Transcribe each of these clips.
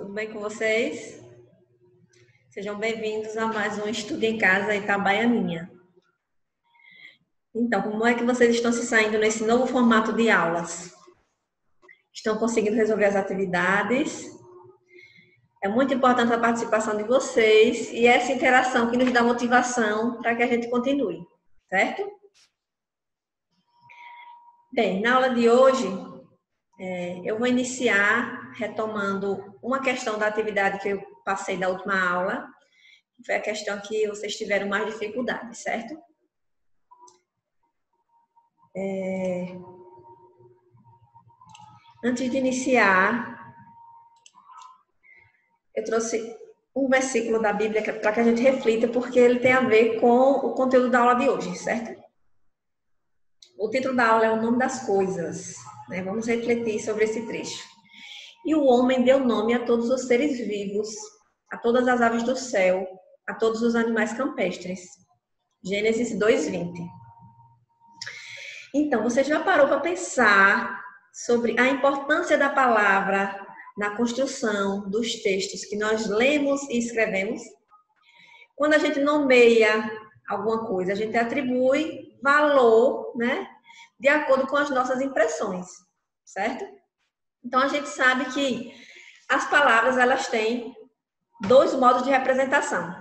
Tudo bem com vocês? Sejam bem-vindos a mais um Estudo em Casa Itabaianinha. Então, como é que vocês estão se saindo nesse novo formato de aulas? Estão conseguindo resolver as atividades? É muito importante a participação de vocês e essa interação que nos dá motivação para que a gente continue, certo? Bem, na aula de hoje, eu vou iniciar retomando uma questão da atividade que eu passei da última aula, que foi a questão que vocês tiveram mais dificuldade, certo? Antes de iniciar, eu trouxe um versículo da Bíblia para que a gente reflita, porque ele tem a ver com o conteúdo da aula de hoje, certo? O título da aula é O Nome das Coisas, né? Vamos refletir sobre esse trecho. E o homem deu nome a todos os seres vivos, a todas as aves do céu, a todos os animais campestres. Gênesis 2:20. Então, você já parou para pensar sobre a importância da palavra na construção dos textos que nós lemos e escrevemos? Quando a gente nomeia alguma coisa, a gente atribui valor, né, de acordo com as nossas impressões, certo? Então, a gente sabe que as palavras, elas têm dois modos de representação.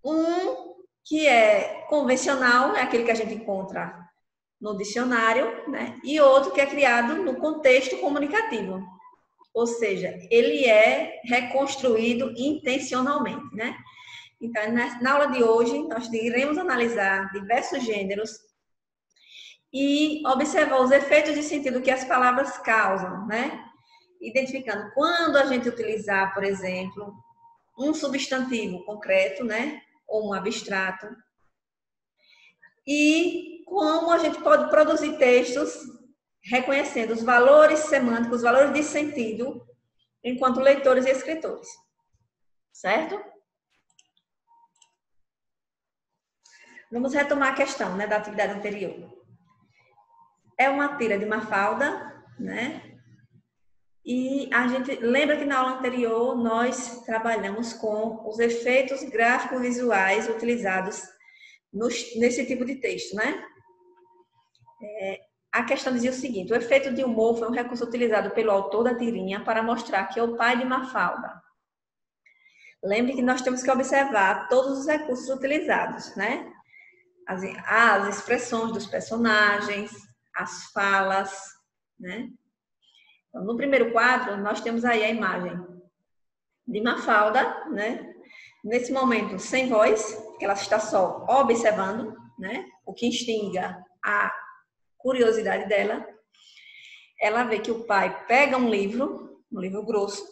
Um que é convencional, é aquele que a gente encontra no dicionário, né? E outro que é criado no contexto comunicativo. Ou seja, ele é reconstruído intencionalmente, né? Então, na aula de hoje, nós iremos analisar diversos gêneros e observar os efeitos de sentido que as palavras causam, né? Identificando quando a gente utilizar, por exemplo, um substantivo concreto, né? Ou um abstrato. E como a gente pode produzir textos reconhecendo os valores semânticos, os valores de sentido, enquanto leitores e escritores. Certo? Vamos retomar a questão, né, da atividade anterior. É uma tira de Mafalda, né? E a gente lembra que na aula anterior nós trabalhamos com os efeitos gráficos visuais utilizados nesse tipo de texto, né? A questão dizia o seguinte: o efeito de humor foi um recurso utilizado pelo autor da tirinha para mostrar que é o pai de Mafalda. Lembre que nós temos que observar todos os recursos utilizados, né? As expressões dos personagens, as falas, né? Então, no primeiro quadro, nós temos aí a imagem de Mafalda, né? Nesse momento, sem voz, que ela está só observando, né? O que instiga a curiosidade dela. Ela vê que o pai pega um livro grosso.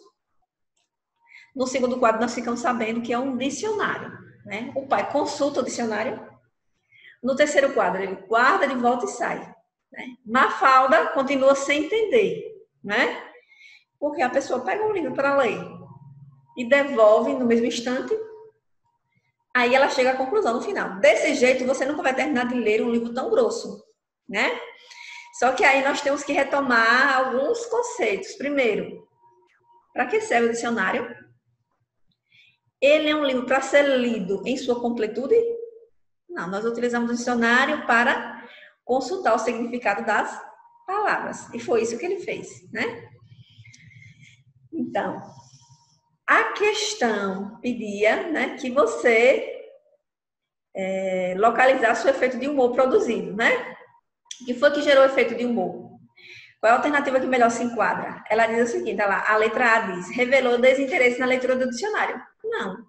No segundo quadro, nós ficamos sabendo que é um dicionário, né? O pai consulta o dicionário. No terceiro quadro, ele guarda de volta e sai, né? Mafalda continua sem entender, né? Porque a pessoa pega um livro para ler e devolve no mesmo instante. Aí ela chega à conclusão no final. Desse jeito, você nunca vai terminar de ler um livro tão grosso, né? Só que aí nós temos que retomar alguns conceitos. Primeiro, para que serve o dicionário? Ele é um livro para ser lido em sua completude? Não, nós utilizamos o dicionário para consultar o significado das palavras. E foi isso que ele fez, né? Então, a questão pedia, né, que você localizasse o efeito de humor produzido, né? O que foi que gerou o efeito de humor? Qual é a alternativa que melhor se enquadra? Ela diz o seguinte, lá, a letra A diz, revelou desinteresse na leitura do dicionário. Não.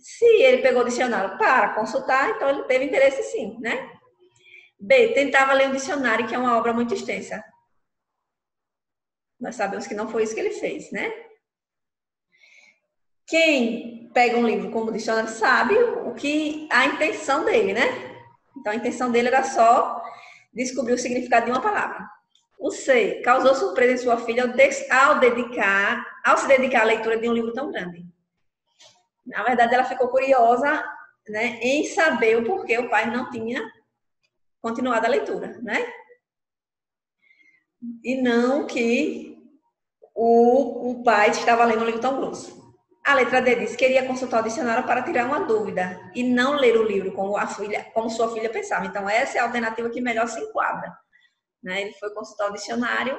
Se ele pegou o dicionário para consultar, então ele teve interesse sim, né? B, tentava ler um dicionário, que é uma obra muito extensa. Nós sabemos que não foi isso que ele fez, né? Quem pega um livro como dicionário sabe a intenção dele, né? Então, a intenção dele era só descobrir o significado de uma palavra. O C, causou surpresa em sua filha ao se dedicar à leitura de um livro tão grande. Na verdade, ela ficou curiosa, né, em saber o porquê o pai não tinha continuado a leitura, né? E não que o pai estava lendo um livro tão grosso. A letra D diz que queria consultar o dicionário para tirar uma dúvida e não ler o livro como sua filha pensava. Então, essa é a alternativa que melhor se enquadra. Né? Ele foi consultar o dicionário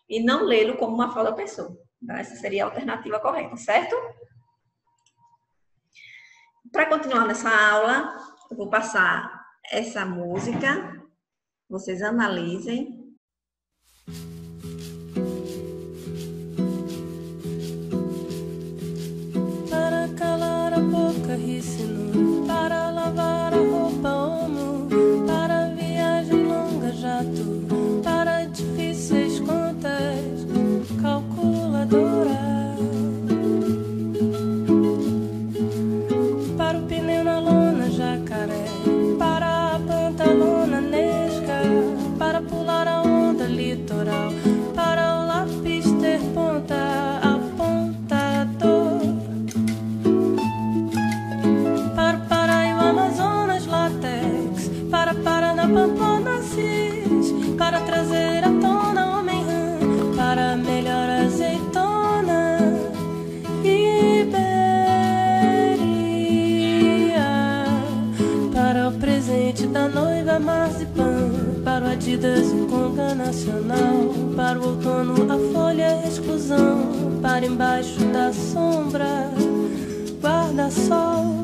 e não lê-lo como Mafalda pensou. Então, essa seria a alternativa correta, certo? Para continuar nessa aula, eu vou passar essa música. Vocês analisem. Para calar a boca, ri-se-nu, para lavar a roupa, homo, para viagem longa, jato, para difíceis contas, calculadora. Para o pneu na lona, jacaré, para a pantalona, nesca, para pular a onda, litoral, para o lápis ter ponta, apontador. Para e o Amazonas, látex, para na Pamplona, cis, para trazer à tona, homem rã, para melhor azeitona, Iberia, para o presente da noiva, marzipan, para o Adidas e Conga Nacional, para o outono, a folha, exclusão, para embaixo da sombra, guarda-sol.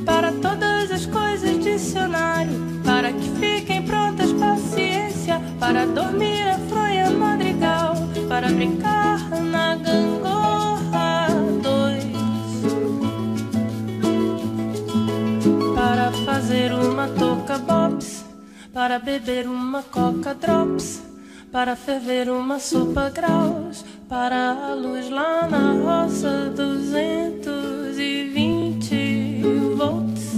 Para todas as coisas, dicionário, para que fiquem prontas, paciência, para dormir a fronha, madrigal, para brincar na gangorra, 2, para fazer uma touca bops, para beber uma coca drops, para ferver uma sopa graus, para a luz lá na roça, 220 volts,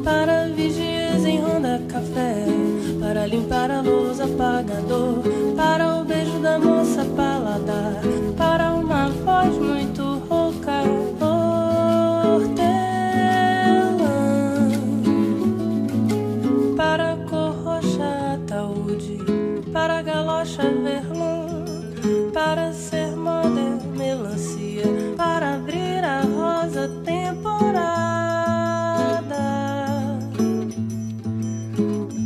para vigias em Ronda Café, para limpar a lousa, apagador, para o beijo da moça, paladar, para uma voz muito rouca, hortelã, para cor roxa, ataúde, para galocha, verlon, para ser moda, melancia, para abrir a rosa, temporada,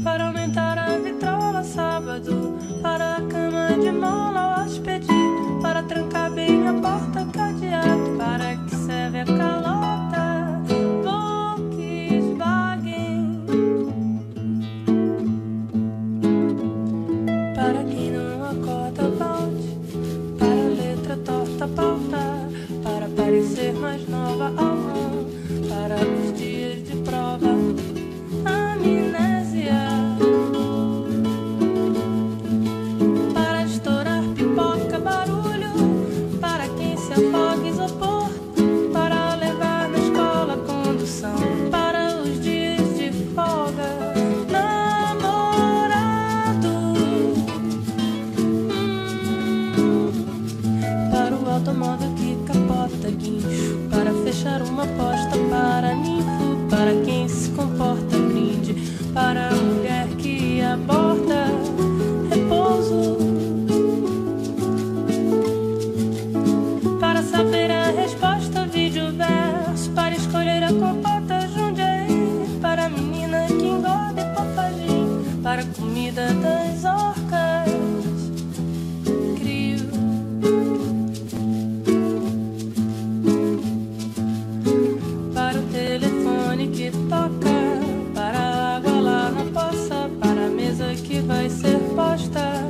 para aumentar a vitrola, sábado, para a cama de mola, hóspede, para trancar bem a porta, cadeado, para que serve a calota, Volkswagen, para quem não acorda, balde, para a letra torta, pauta, para parecer mais nova, alma, para os dias de prova, amnésia, para estourar pipoca, barulho, para quem se afoga, isopor, para levar na escola, condução, para os dias de folga, namorado, para o automóvel que capota, guincho, para fechar uma aposta, para ninfo, para quem se comporta, brinde, para a mulher que aborta, repouso, para saber a resposta, vídeo verso, para escolher a compota, Jundiaí, para a menina que engorda e papagim, para a comida das orcas, crio, para o telefone que toca, para a água lá na poça, para a mesa que vai ser posta,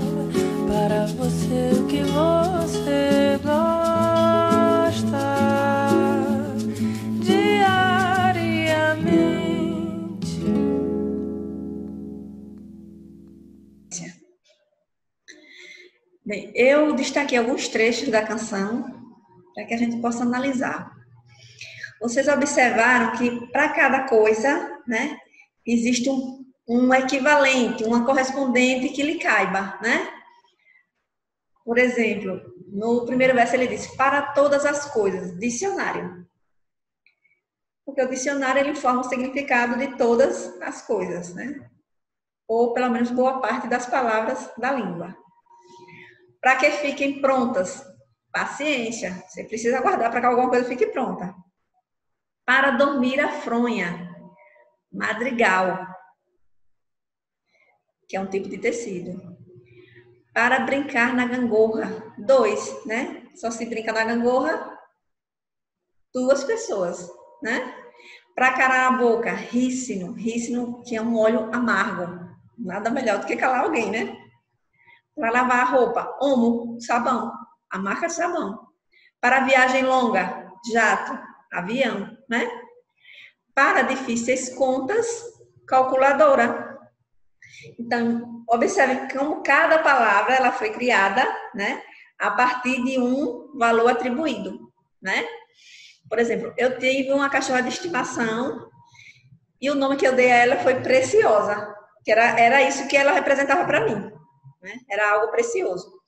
para você o que você gosta, diariamente. Bem, eu destaquei alguns trechos da canção para que a gente possa analisar. Vocês observaram que para cada coisa, né, existe um equivalente, uma correspondente que lhe caiba, né? Por exemplo, no primeiro verso ele diz, para todas as coisas, dicionário. Porque o dicionário ele informa o significado de todas as coisas, né? Ou pelo menos boa parte das palavras da língua. Para que fiquem prontas, paciência, você precisa aguardar para que alguma coisa fique pronta. Para dormir a fronha, madrigal, que é um tipo de tecido. Para brincar na gangorra, 2, né? Só se brinca na gangorra 2 pessoas, né? Para calar a boca, rícino. Rícino tinha um óleo amargo. Nada melhor do que calar alguém, né? Para lavar a roupa, Omo, sabão. A marca de sabão. Para viagem longa, jato, avião, né? Para difíceis contas, calculadora. Então, observe como cada palavra ela foi criada, né? A partir de um valor atribuído, né? Por exemplo, eu tive uma cachorra de estimação e o nome que eu dei a ela foi Preciosa, que era isso que ela representava para mim, né? Era algo precioso.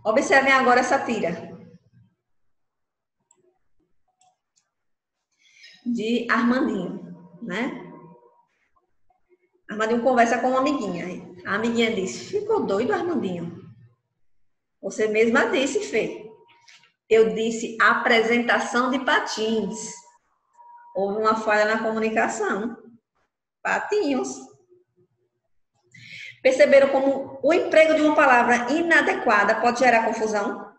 Observem agora essa tira de Armandinho, né? Armandinho conversa com uma amiguinha. A amiguinha disse: ficou doido, Armandinho? Você mesma disse, Fê. Eu disse apresentação de patins. Houve uma falha na comunicação. Patinhos. Perceberam como o emprego de uma palavra inadequada pode gerar confusão?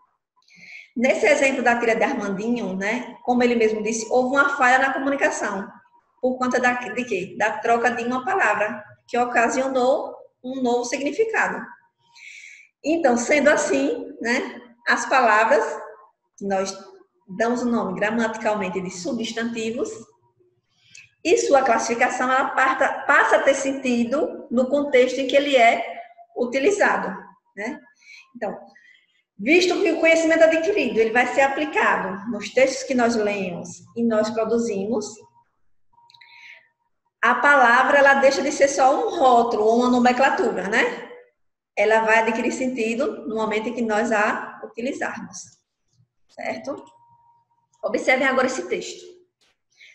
Nesse exemplo da tira de Armandinho, né, como ele mesmo disse, houve uma falha na comunicação. Por conta de quê? Da troca de uma palavra, que ocasionou um novo significado. Então, sendo assim, né, as palavras, nós damos o nome gramaticalmente de substantivos, e sua classificação ela passa a ter sentido no contexto em que ele é utilizado, né? Então, visto que o conhecimento adquirido ele vai ser aplicado nos textos que nós lemos e nós produzimos, a palavra ela deixa de ser só um rótulo ou uma nomenclatura, né? Ela vai adquirir sentido no momento em que nós a utilizarmos, certo? Observem agora esse texto.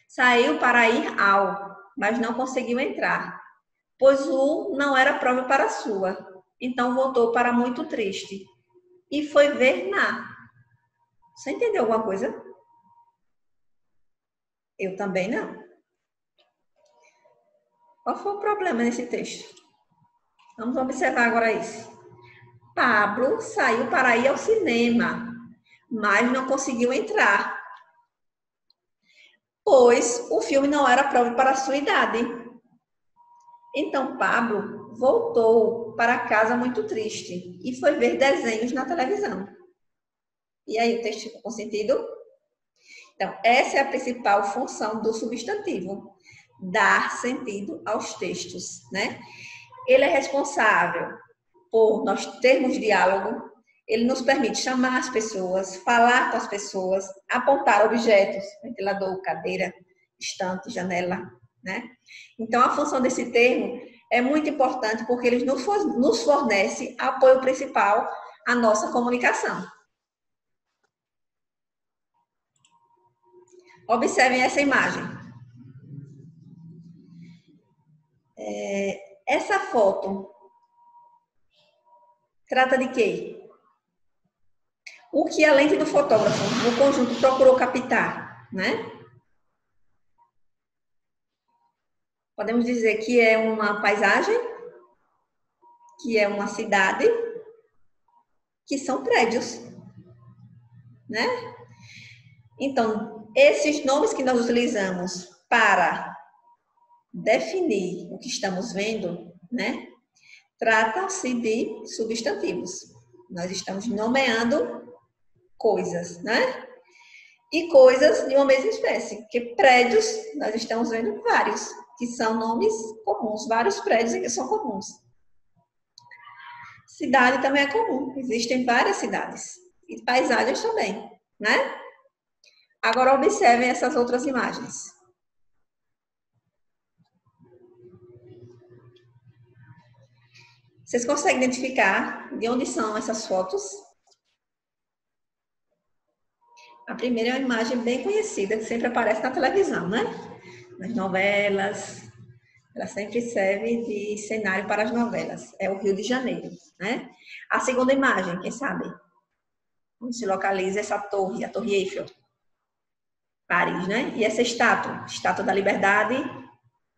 Saiu para ir ao, mas não conseguiu entrar, pois o não era próprio para a sua. Então voltou para muito triste e foi ver na. Você entendeu alguma coisa? Eu também não. Qual foi o problema nesse texto? Vamos observar agora isso. Pablo saiu para ir ao cinema, mas não conseguiu entrar, pois o filme não era próprio para a sua idade. Então Pablo voltou para casa muito triste e foi ver desenhos na televisão. E aí o texto ficou com sentido? Então, essa é a principal função do substantivo, dar sentido aos textos, né? Ele é responsável por nós termos diálogo, ele nos permite chamar as pessoas, falar com as pessoas, apontar objetos, ventilador, cadeira, estante, janela, né? Então, a função desse termo é muito importante porque ele nos fornece apoio principal à nossa comunicação. Observem essa imagem. Essa foto trata de quê? O que a lente do fotógrafo, no conjunto, procurou captar, né? Podemos dizer que é uma paisagem, que é uma cidade, que são prédios, né? Então, esses nomes que nós utilizamos para definir o que estamos vendo, né? Tratam-se de substantivos. Nós estamos nomeando coisas, né? E coisas de uma mesma espécie, porque prédios, nós estamos vendo vários, que são nomes comuns, vários prédios que são comuns. Cidade também é comum, existem várias cidades, e paisagens também, né? Agora observem essas outras imagens. Vocês conseguem identificar de onde são essas fotos? A primeira é uma imagem bem conhecida, que sempre aparece na televisão, né? Nas novelas, ela sempre serve de cenário para as novelas. É o Rio de Janeiro, né? A segunda imagem, quem sabe? Onde se localiza essa torre, a Torre Eiffel, Paris, né? E essa Estátua da Liberdade,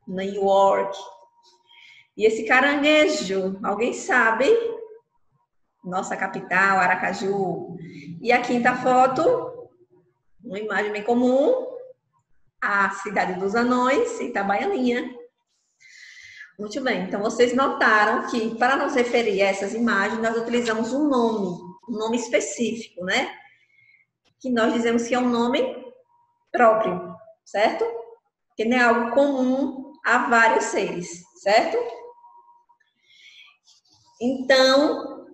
New York. E esse caranguejo, alguém sabe? Nossa capital, Aracaju. E a quinta foto, uma imagem bem comum, a cidade dos anões, Itabaianinha. Muito bem, então vocês notaram que para nos referir a essas imagens, nós utilizamos um nome específico, né? Que nós dizemos que é um nome próprio, certo? Que não é algo comum a vários seres, certo? Então,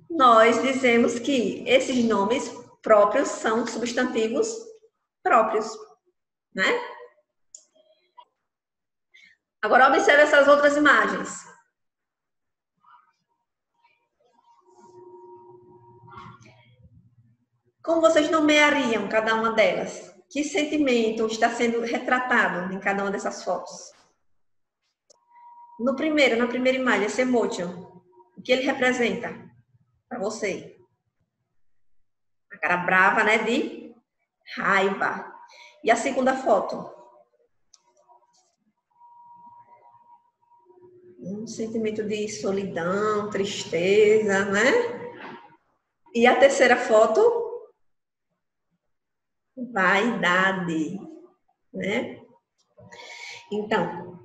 nós dizemos que esses nomes próprios são substantivos próprios, né? Agora, observe essas outras imagens. Como vocês nomeariam cada uma delas? Que sentimento está sendo retratado em cada uma dessas fotos? Na primeira imagem, esse emotion, o que ele representa para você? A cara brava, né, de raiva. E a segunda foto? Um sentimento de solidão, tristeza, né? E a terceira foto? Vaidade, né? Então,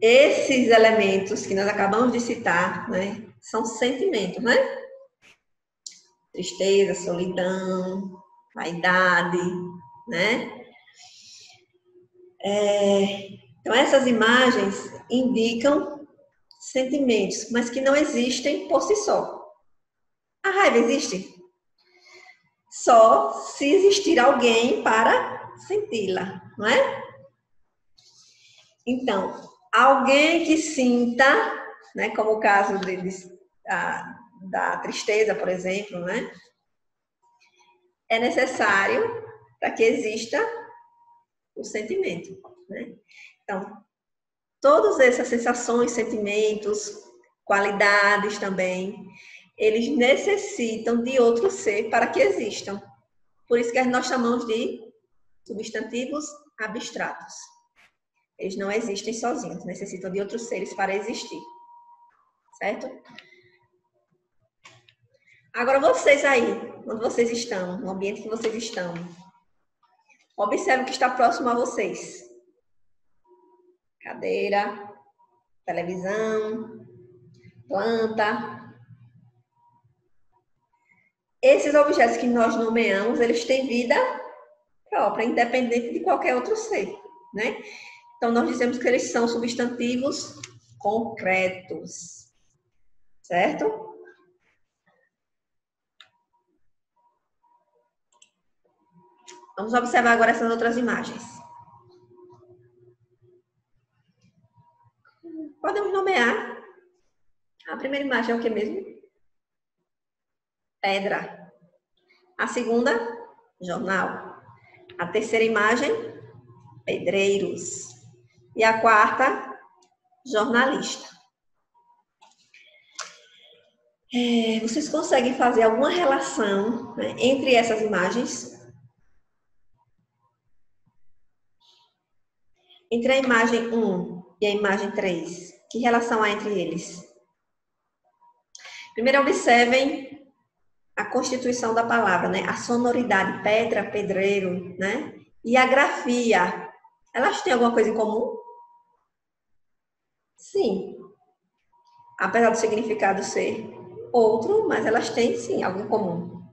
esses elementos que nós acabamos de citar, né, são sentimentos, né? Tristeza, solidão, vaidade, né? Então, essas imagens indicam sentimentos, mas que não existem por si só. A raiva existe só se existir alguém para senti-la, não é? Então, alguém que sinta, né, como o caso da tristeza, por exemplo, né? É necessário para que exista o sentimento, né? Então, todas essas sensações, sentimentos, qualidades também, eles necessitam de outro ser para que existam. Por isso que nós chamamos de substantivos abstratos. Eles não existem sozinhos, necessitam de outros seres para existir. Certo? Agora vocês aí, onde vocês estão, no ambiente que vocês estão, observe o que está próximo a vocês. Cadeira, televisão, planta. Esses objetos que nós nomeamos, eles têm vida própria, independente de qualquer outro ser, né? Então, nós dizemos que eles são substantivos concretos, certo? Vamos observar agora essas outras imagens. Podemos nomear. A primeira imagem é o que mesmo? Pedra. A segunda, jornal. A terceira imagem, pedreiros. E a quarta, jornalista. Vocês conseguem fazer alguma relação, né, entre essas imagens? Entre a imagem 1 e a imagem 3, que relação há entre eles? Primeiro, observem a constituição da palavra, né? A sonoridade, pedra, pedreiro, né? E a grafia, elas têm alguma coisa em comum? Sim. Apesar do significado ser outro, mas elas têm, sim, algo em comum.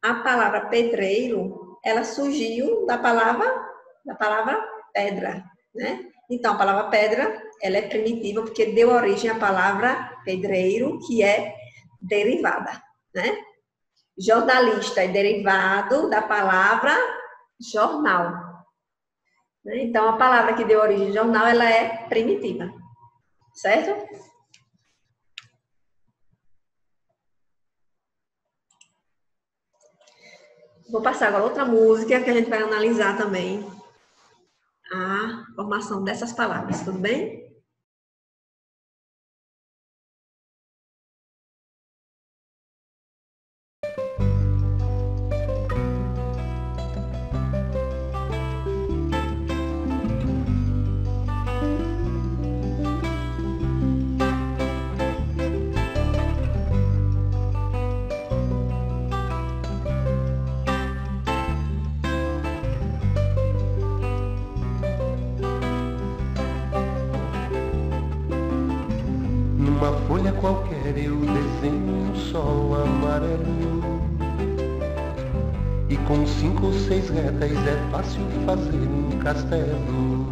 A palavra pedreiro, ela surgiu da palavra pedra, né? Então, a palavra pedra, ela é primitiva porque deu origem à palavra pedreiro, que é derivada, né? Jornalista é derivado da palavra jornal. Então, a palavra que deu origem ao jornal, ela é primitiva, certo? Vou passar agora outra música que a gente vai analisar também a formação dessas palavras, tudo bem? Numa folha qualquer eu desenho um sol amarelo, e com 5 ou 6 retas é fácil fazer um castelo.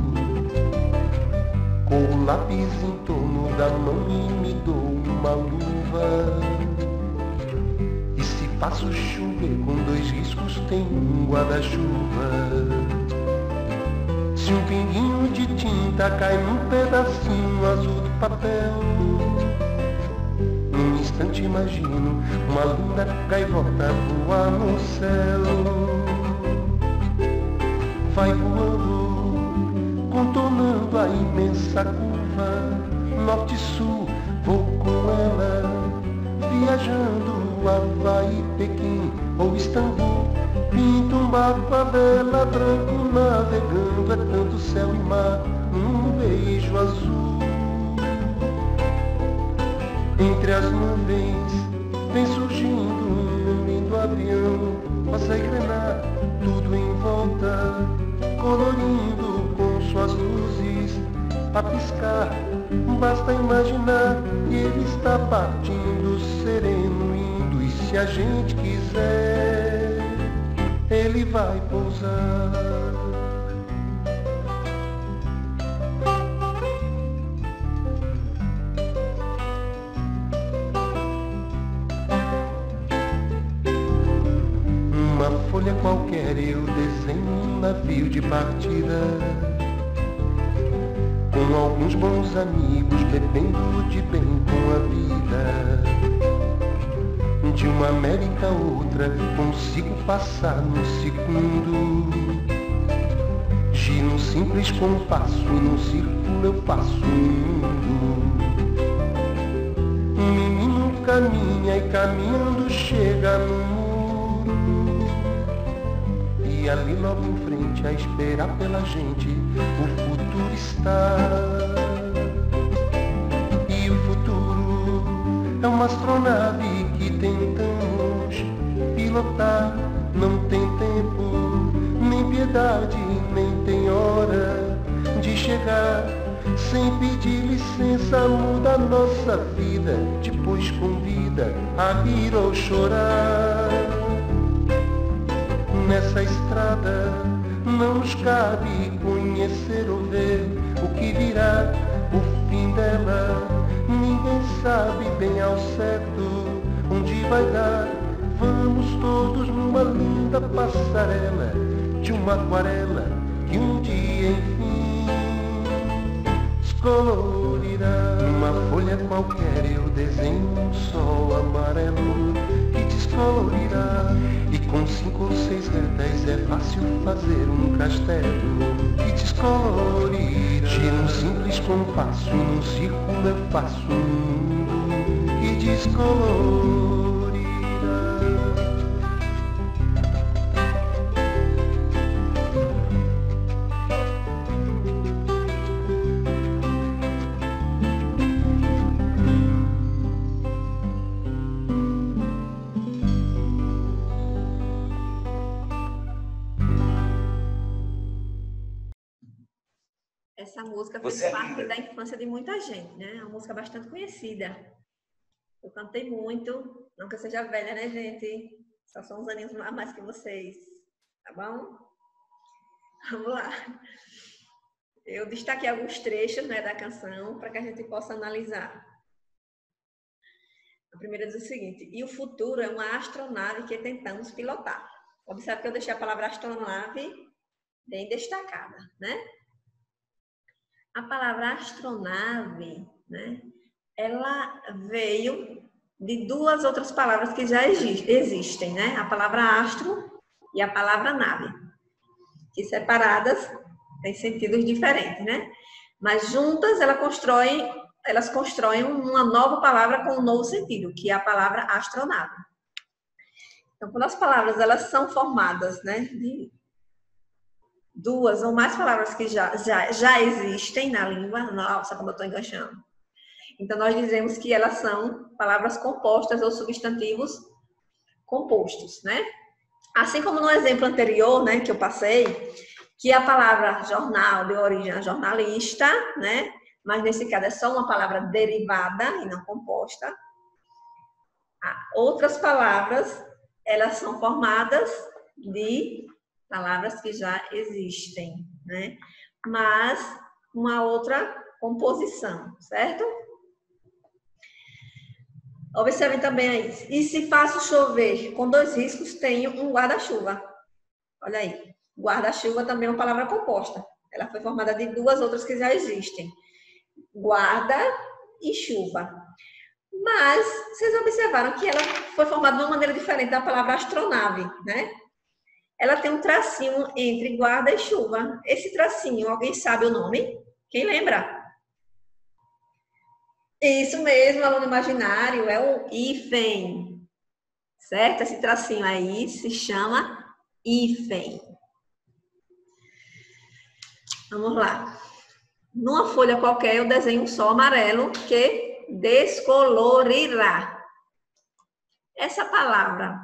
Com o lápis em torno da mão e me dou uma luva, e se faço chover com 2 riscos tem um guarda-chuva. Se um pinguinho de tinta cai num pedacinho azul do papel, num instante imagino uma linda gaivota voar no céu. Vai voando, contornando a imensa curva, norte-sul, vou com ela, viajando Havaí, Pequim ou Istambul. Pinto um barco a vela, branco navegando, é tanto céu e mar num beijo azul. Entre as nuvens vem surgindo um lindo avião, passa a engrenar tudo em volta, colorindo com suas luzes a piscar. Basta imaginar que ele está partindo sereno, indo, e se a gente quiser ele vai pousar. Numa folha qualquer eu desenho um navio de partida, com alguns bons amigos bebendo de bem com a vida. De uma América a outra consigo passar num segundo. Giro um simples compasso e num círculo eu passo o mundo. Um menino caminha e caminhando chega no muro, e ali logo em frente a esperar pela gente o futuro está. E o futuro é uma astronave que tentamos pilotar. Não tem tempo, nem piedade, nem tem hora de chegar. Sem pedir licença muda a nossa vida, depois convida a rir ou chorar. Nessa estrada não nos cabe conhecer ou ver o que virá, o fim dela. Ninguém sabe bem ao certo onde vai dar. Vamos todos numa linda passarela de uma aquarela que um dia enfim descolorirá. Numa folha qualquer eu desenho um sol amarelo que descolorirá, e com 5 ou 6 retas é fácil fazer um castelo que descolorirá. Giro um simples compasso e num círculo eu faço um mundo que descolorirá. Essa música fez parte da infância de muita gente, né? É uma música bastante conhecida. Eu cantei muito, não que eu seja velha, né, gente? Só são uns aninhos a mais que vocês, tá bom? Vamos lá. Eu destaquei alguns trechos, né, da canção para que a gente possa analisar. A primeira diz o seguinte: e o futuro é uma astronave que tentamos pilotar. Observe que eu deixei a palavra astronave bem destacada, né? A palavra astronave, né, ela veio de duas outras palavras que já existem, né? A palavra astro e a palavra nave, que separadas têm sentidos diferentes, né? Mas juntas elas constroem uma nova palavra com um novo sentido, que é a palavra astronave. Então, quando as palavras elas são formadas, né, de duas ou mais palavras que já existem na língua, nossa, como eu estou enganchando. Então, nós dizemos que elas são palavras compostas ou substantivos compostos, né? Assim como no exemplo anterior, né, que eu passei, que a palavra jornal deu origem a jornalista, né? Mas nesse caso é só uma palavra derivada e não composta. Outras palavras, elas são formadas de palavras que já existem, né? Mas uma outra composição, certo? Observem também aí. E se faço chover com 2 riscos, tenho um guarda-chuva. Olha aí. Guarda-chuva também é uma palavra composta. Ela foi formada de 2 outras que já existem. Guarda e chuva. Mas vocês observaram que ela foi formada de uma maneira diferente da palavra astronave, né? Ela tem um tracinho entre guarda e chuva. Esse tracinho, alguém sabe o nome? Quem lembra? Isso mesmo, aluno imaginário, é o hífen, certo? Esse tracinho aí se chama hífen. Vamos lá. Numa folha qualquer, eu desenho um sol amarelo que descolorirá. Essa palavra,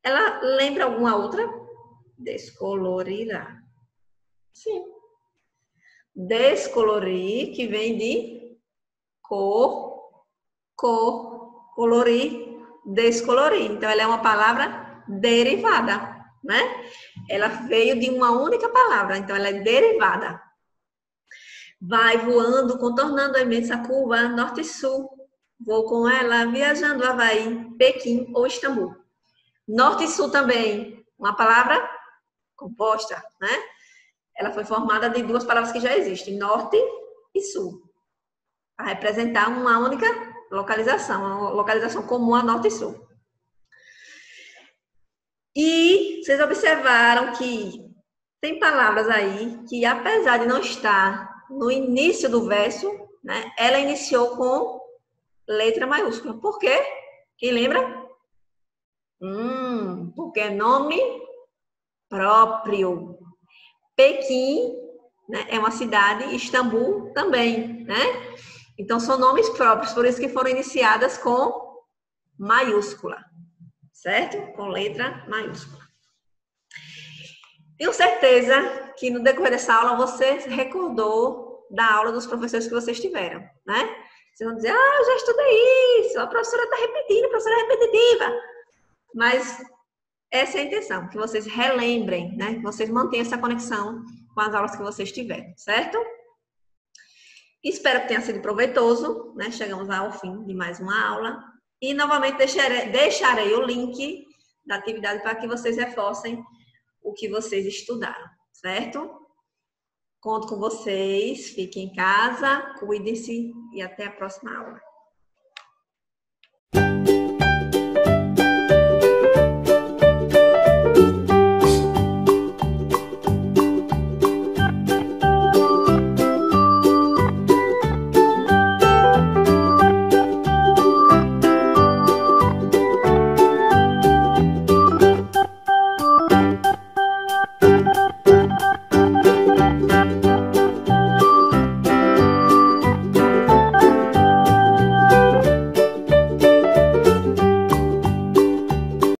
ela lembra alguma outra? Descolorirá. Sim. Descolorir, que vem de colorir, descolorir. Então, ela é uma palavra derivada, né? Ela veio de uma única palavra, então ela é derivada. Vai voando, contornando a imensa curva norte e sul. Vou com ela viajando Havaí, Pequim ou Istambul. Norte e sul também, uma palavra composta, né? Ela foi formada de 2 palavras que já existem, norte e sul. Para representar uma única localização, uma localização comum a norte e sul. E vocês observaram que tem palavras aí que, apesar de não estar no início do verso, né, ela iniciou com letra maiúscula. Por quê? Quem lembra? Porque é nome próprio. Pequim, né, é uma cidade, Istambul também, né? Então, são nomes próprios, por isso que foram iniciadas com maiúscula, certo? Com letra maiúscula. Tenho certeza que no decorrer dessa aula você recordou da aula dos professores que vocês tiveram, né? Vocês vão dizer, eu já estudei isso, a professora está repetindo, a professora é repetitiva. Mas essa é a intenção, que vocês relembrem, né? Que vocês mantenham essa conexão com as aulas que vocês tiveram, certo? Espero que tenha sido proveitoso, né? Chegamos ao fim de mais uma aula. E, novamente, deixarei o link da atividade para que vocês reforcem o que vocês estudaram, certo? Conto com vocês, fiquem em casa, cuidem-se e até a próxima aula.